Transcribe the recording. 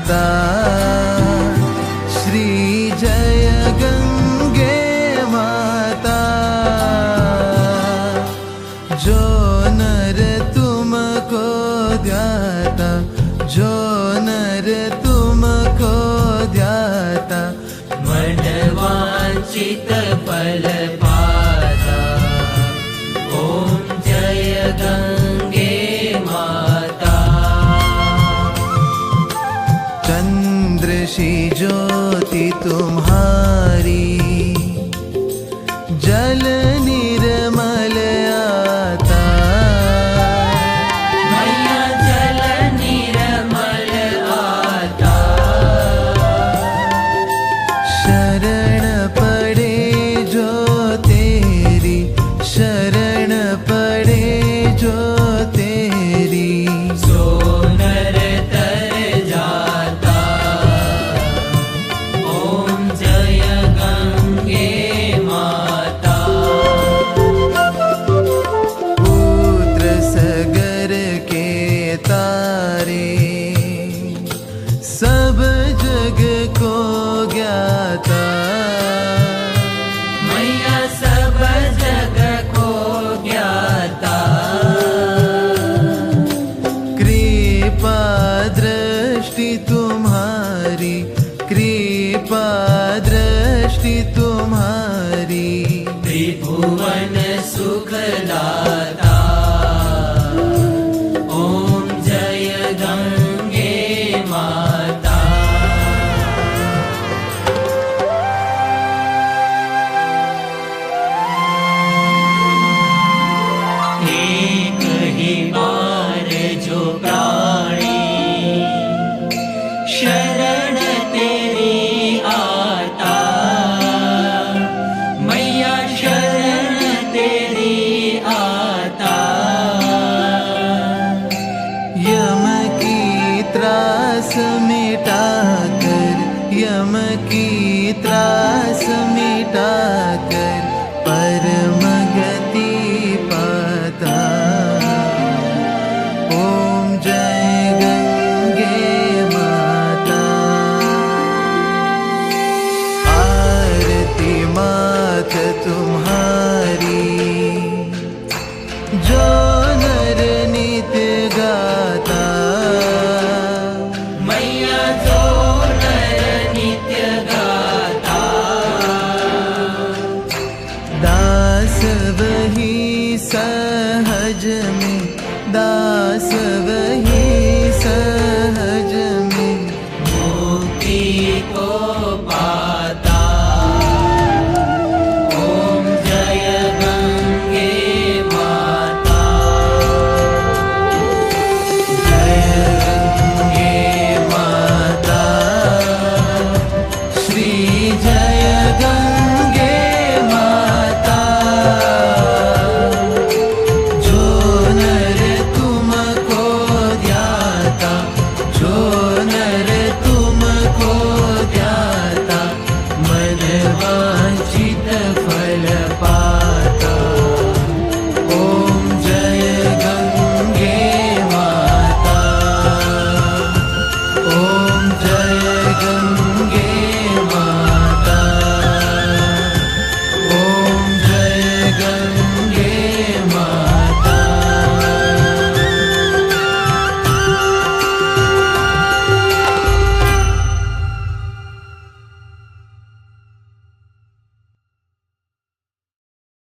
माता श्री जय गंगे माता। जो नर तुमको ध्याता, जो नर तुमको ध्याता, मन वांछित फल पाता। ओम जय गंगे माता। चंद्र सी ज्योति तुम्हारी, जल निर्मल आता। मैया जल निर्मल आता। शरण पड़े जो तेरी, शरण पड़े जो तेरी, सो नर तर जाता। ओम जय गंगे माता। पुत्र सगर के तारे, सब जग को ज्ञाता। मैया सब जग को ज्ञाता। कृपा दृष्टि तुम्हारी, कृपा दृष्टि तुम्हारी, त्रिभुवन सुखदाता। ओम जय गंगे माता। एक ही बार जो प्राणी शरण तेरी आता। मैया शरण तेरी आता। यम की त्रास मिटा कर, यम की त्रास मिटा कर,